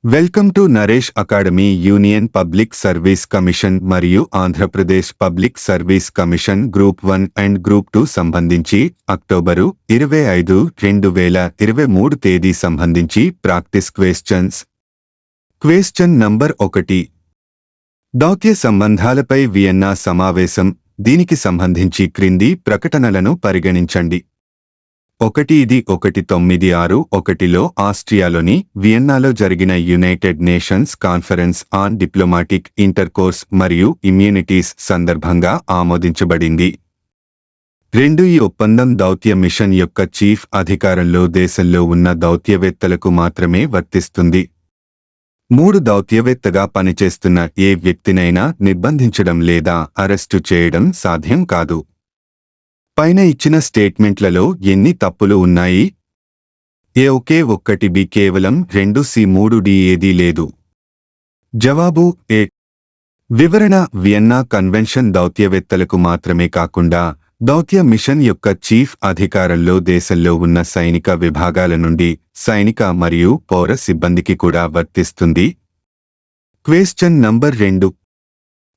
Welcome to Naresh academy. Union Public Service Commission మరియు Andhra Pradesh Public Service Commission group 1 and group 2 సంబంధించి October 25, 2023 తేదీ సంబంధించి practice questions. Question number 1. దౌత్య సంబంధాలపై వియన్నా సమావేశం. దీనికి సంబంధించి క్రింది ప్రకటనలను పరిగణించండి. 1961లో ఆస్ట్రియాలోని వియన్నాలో జరిగిన United nations conference on diplomatic intercourse మరియు ఇమ్యూనిటీస్ సందర్భంగా ఆమోదించబడింది. 2. ఈ ఒప్పందం దౌత్య మిషన్ యొక్క చీఫ్ అధికారంలో దేశంలో ఉన్న దౌత్యవేత్తలకు మాత్రమే వర్తిస్తుంది. 3. దౌత్యవేత్తగా పనిచేస్తున్న ఏ వ్యక్తినైనా నిర్బంధించడం లేదా అరెస్టు చేయడం సాధ్యం కాదు. పైన ఇచ్చిన స్టేట్మెంట్లలో ఎన్ని తప్పులు ఉన్నాయి? ఏ ఒకే ఒక్కటి, బి కేవలం 2, సి 3, డి ఏదీ లేదు. జవాబు ఏ. వివరణ: వియన్నా కన్వెన్షన్ దౌత్యవేత్తలకు మాత్రమే కాకుండా దౌత్య మిషన్ యొక్క చీఫ్ అధికారంలో దేశంలో ఉన్న సైనిక విభాగాల నుండి సైనిక మరియు పౌర సిబ్బందికి కూడా వర్తిస్తుంది. Question number 2.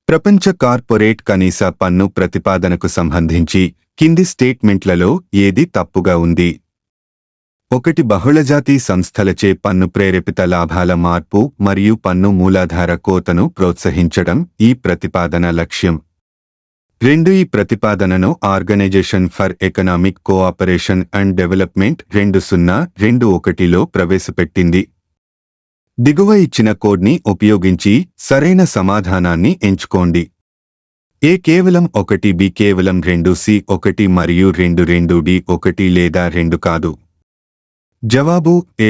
ప్రపంచ కార్పొరేట్ కనీస పన్ను ప్రతిపాదనకు సంబంధించి కింది స్టేట్మెంట్లలో ఏది తప్పుగా ఉంది? 1. బహుళజాతి సంస్థలచే పన్ను ప్రేరేపిత లాభాల మార్పు మరియు పన్ను మూలాధార కోతను ప్రోత్సహించడం ఈ ప్రతిపాదన లక్ష్యం. 2. ఈ ప్రతిపాదనను Organisation for Economic Cooperation and Development 2021లో ప్రవేశపెట్టింది. దిగువ ఇచ్చిన కోడ్ని ఉపయోగించి సరైన సమాధానాన్ని ఎంచుకోండి. ఏ కేవలం 1, బి కేవలం 2, సి 1 మరియు 2, 2, డి 1 లేదా 2 కాదు. జవాబు ఏ.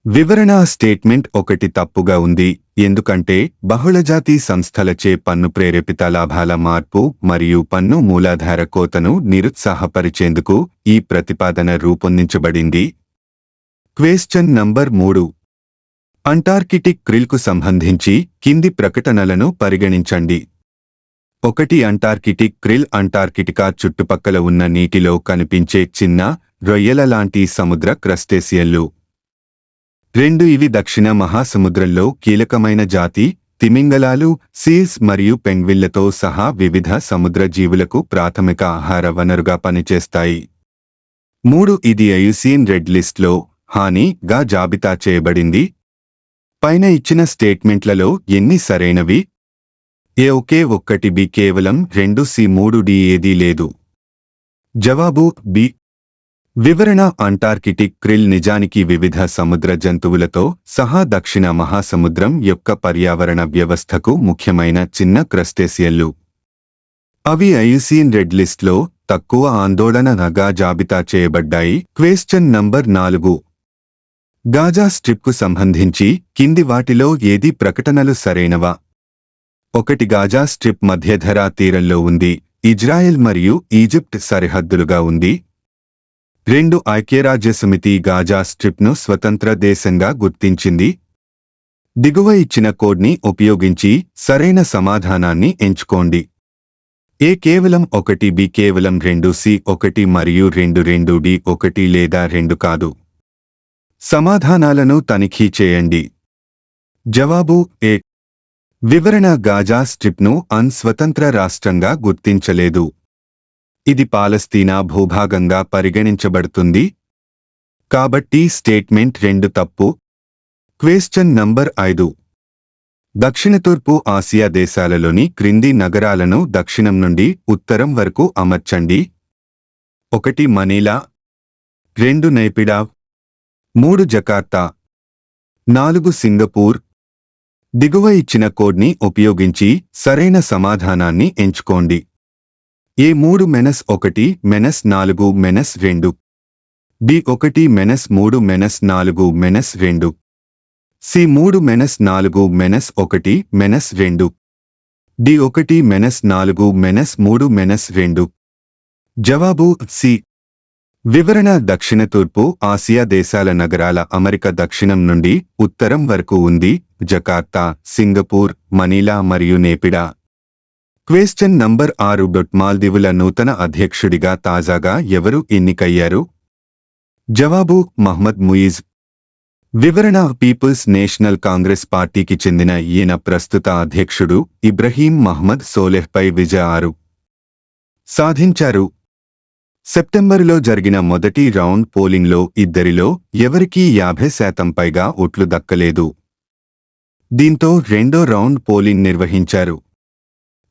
వివరణ: స్టేట్మెంట్ 1 తప్పుగా ఉంది ఎందుకంటే బహుళజాతి సంస్థలచే పన్ను ప్రేరేపిత లాభాల మార్పు మరియు పన్ను మూలాధార కోతను నిరుత్సాహపరిచేందుకు ఈ ప్రతిపాదన రూపొందించబడింది. Question number 3. అంటార్కిటిక్ క్రిల్కు సంబంధించి కింది ప్రకటనలను పరిగణించండి. 1. అంటార్కిటిక్ క్రిల్ అంటార్కిటికా చుట్టుపక్కల ఉన్న నీటిలో కనిపించే చిన్న రొయ్యల లాంటి సముద్ర క్రస్టేసియన్లు. 2. ఇవి దక్షిణ మహాసముద్రంలో కీలకమైన జాతి తిమింగలాలు, సీల్స్ మరియు పెంగ్విన్లతో సహా వివిధ సముద్ర జీవులకు ప్రాథమిక ఆహార వనరుగా పనిచేస్తాయి. 3. ఇది ఐయుసిఎన్ రెడ్ లిస్ట్లో హానిగా జాబితా చేయబడింది. పైన ఇచ్చిన స్టేట్మెంట్లలో ఎన్ని సరైనవి? ఏ ఒకే ఒక్కటి, బి కేవలం 2, సి 3, డి ఏదీ లేదు. జవాబు బి. వివరణ: అంటార్కిటిక్ క్రిల్ నిజానికి వివిధ సముద్ర జంతువులతో సహా దక్షిణ మహాసముద్రం యొక్క పర్యావరణ వ్యవస్థకు ముఖ్యమైన చిన్న క్రస్టేసియన్లు. అవి ఐయుసిఎన్ రెడ్ లిస్ట్లో తక్కువ ఆందోళనగా జాబితా చేయబడ్డాయి. Question number 4. గాజా స్ట్రిప్కు సంబంధించి కింది వాటిలో ఏది ప్రకటనలు సరైనవా? 1. గాజా స్ట్రిప్ మధ్యధరా తీరంలో ఉంది, ఇజ్రాయెల్ మరియు ఈజిప్ట్ సరిహద్దులుగా ఉంది. 2. ఐక్యరాజ్యసమితి గాజా స్ట్రిప్ను స్వతంత్ర దేశంగా గుర్తించింది. దిగువ ఇచ్చిన కోడ్ని ఉపయోగించి సరైన సమాధానాన్ని ఎంచుకోండి. ఏ కేవలం 1, బి కేవలం 2, సి 1 మరియు 2, 2, డి 1 లేదా 2 కాదు. సమాధానాలను తనిఖీ చేయండి. జవాబు ఏ. వివరణ: గాజా స్ట్రిప్ను స్వతంత్ర రాష్ట్రంగా గుర్తించలేదు. ఇది పాలస్తీనా భూభాగంగా పరిగణించబడుతుంది. కాబట్టి స్టేట్మెంట్ 2 తప్పు. Question number 5. దక్షిణ తూర్పు ఆసియా దేశాలలోని క్రింది నగరాలను దక్షిణం నుండి ఉత్తరం వరకు అమర్చండి. 1. మనీలా, 2. నైపిడా, 3. జకార్తా, 4. సింగపూర్. దిగువ ఇచ్చిన కోడ్ని ఉపయోగించి సరైన సమాధానాన్ని ఎంచుకోండి. ఏ 3 - 1 - 4 - 2, బి 1 - 3 - 4 - 2, సి 3 - 4 - 1 - 2, డి 1 - 4 - 3 - 2. జవాబు సి. వివరణ: దక్షిణ తూర్పు ఆసియా దేశాల నగరాల అమరిక దక్షిణం నుండి ఉత్తరం వరకు ఉంది. జకార్తా, సింగపూర్, మనీలా మరియు నేపిడా. Question number 6. మాల్దీవుల నూతన అధ్యక్షుడిగా తాజాగా ఎవరు ఎన్నికయ్యారు? జవాబు మహ్మద్ ముయిజ్. వివరణ పీపుల్స్ నేషనల్ కాంగ్రెస్ పార్టీకి చెందిన ఈయన ప్రస్తుత అధ్యక్షుడు ఇబ్రహీం మహ్మద్ సోలెహ్పై విజయ సాధించారు. సెప్టెంబరులో జరిగిన మొదటి రౌండ్ పోలింగ్లో ఇద్దరిలో ఎవరికీ 50% పైగా ఓట్లు దక్కలేదు. దీంతో రెండో రౌండ్ పోలింగ్ నిర్వహించారు.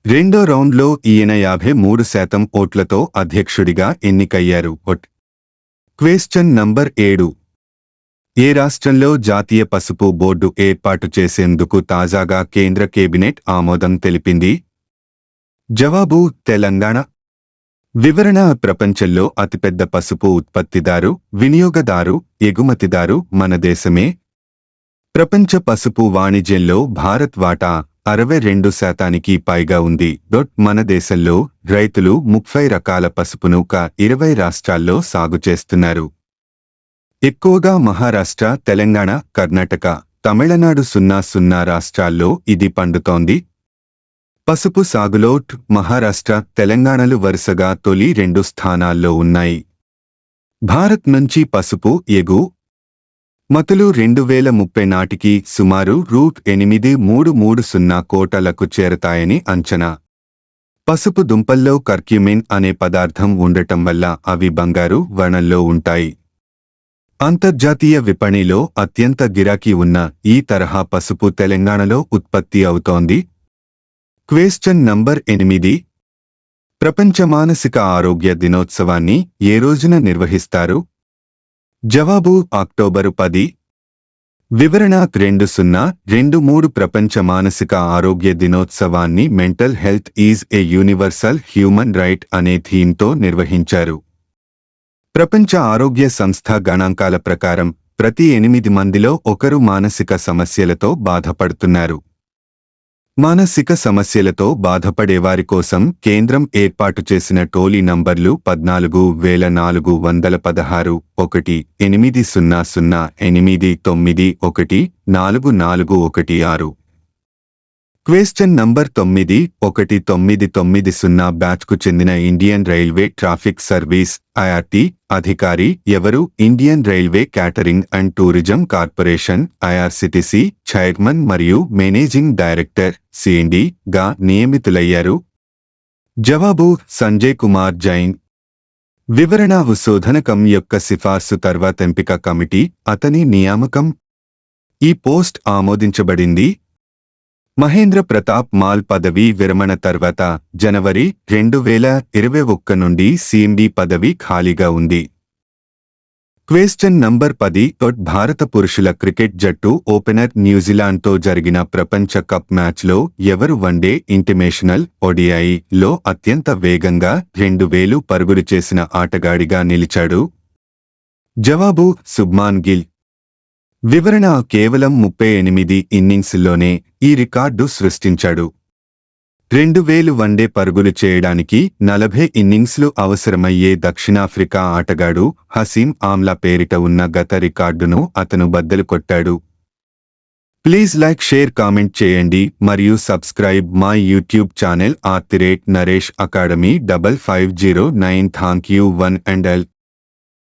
రెండో రౌండ్లో ఈయన 53% ఓట్లతో అధ్యక్షుడిగా ఎన్నికయ్యారు. Question number 7. ఏ రాష్ట్రంలో జాతీయ పసుపు బోర్డు ఏర్పాటు చేసేందుకు తాజాగా కేంద్ర కేబినెట్ ఆమోదం తెలిపింది? జవాబు తెలంగాణ. వివరణ ప్రపంచంలో అతిపెద్ద పసుపు ఉత్పత్తిదారు, వినియోగదారు, ఎగుమతిదారు మన దేశమే. ప్రపంచ పసుపు వాణిజ్యంలో భారత్ వాటా 62% పైగా ఉంది. మన దేశంలో రైతులు 30 రకాల పసుపును 20 రాష్ట్రాల్లో సాగు చేస్తున్నారు. ఎక్కువగా మహారాష్ట్ర, తెలంగాణ, కర్ణాటక, తమిళనాడు 00 రాష్ట్రాల్లో ఇది పండుతోంది. పసుపు సాగులో మహారాష్ట్ర, తెలంగాణలు వరుసగా తొలి 2 స్థానాల్లో ఉన్నాయి. భారత్ నుంచి పసుపు ఎగుమతులు 2030 నాటికి సుమారు రూ.8330 కోట్లకు చేరతాయని అంచనా. పసుపు దుంపల్లో కర్క్యూమిన్ అనే పదార్థం ఉండటం వల్ల అవి బంగారు వర్ణంలో ఉంటాయి. అంతర్జాతీయ విపణిలో అత్యంత గిరాకీ ఉన్న ఈ తరహా పసుపు తెలంగాణలో ఉత్పత్తి అవుతోంది. Question number 8. ప్రపంచ మానసిక ఆరోగ్య దినోత్సవాన్ని ఏ రోజున నిర్వహిస్తారు? జవాబు అక్టోబరు 10. వివరణ 2023 ప్రపంచ మానసిక ఆరోగ్య దినోత్సవాన్ని mental health is a universal human right అనే థీమ్తో నిర్వహించారు. ప్రపంచ ఆరోగ్య సంస్థ గణాంకాల ప్రకారం ప్రతి 8 మందిలో ఒకరు మానసిక సమస్యలతో బాధపడుతున్నారు. మానసిక సమస్యలతో బాధపడేవారి కోసం కేంద్రం ఏర్పాటు చేసిన టోలీ నంబర్లు 14416 1-800-891-4416. Question number 9. 1990 బ్యాచ్కు చెందిన Indian railway traffic service IRT అధికారి ఎవరు? Indian railway catering and tourism corporation IRCTC chairman మరియు మేనేజింగ్ డైరెక్టర్ సిఎండి గా నియమితులయ్యారు. జవాబు సంజయ్ కుమార్ జైన్. వివరణ శోధనకం యొక్క సిఫార్సు తర్వాత ఎంపిక కమిటీ అతని నియామకం. ఈ పోస్ట్ ఆమోదించబడింది. మహేంద్ర ప్రతాప్ మాల్ పదవీ విరమణ తర్వాత జనవరి 2021 నుండి సిఎండి పదవి ఖాళీగా ఉంది. Question number 10. భారత పురుషుల క్రికెట్ జట్టు ఓపెనర్ న్యూజిలాండ్తో జరిగిన ప్రపంచ కప్ మ్యాచ్లో ఎవరు వన్డే ఇంటర్నేషనల్ ODI లో అత్యంత వేగంగా 2000 పరుగులు చేసిన ఆటగాడిగా నిలిచాడు? జవాబు శుభ్మాన్ గిల్. వివరణ కేవలం 38 ఇన్నింగ్స్లోనే ఈ రికార్డు సృష్టించాడు. 2000 వన్డే పరుగులు చేయడానికి 40 ఇన్నింగ్స్లు అవసరమయ్యే దక్షిణాఫ్రికా ఆటగాడు హసీం ఆమ్లా పేరిట ఉన్న గత రికార్డును అతను బద్దలు కొట్టాడు. ప్లీజ్ లైక్, షేర్, కామెంట్ చేయండి మరియు subscribe my YouTube channel @Naresh academy 5509. Thank you one and all.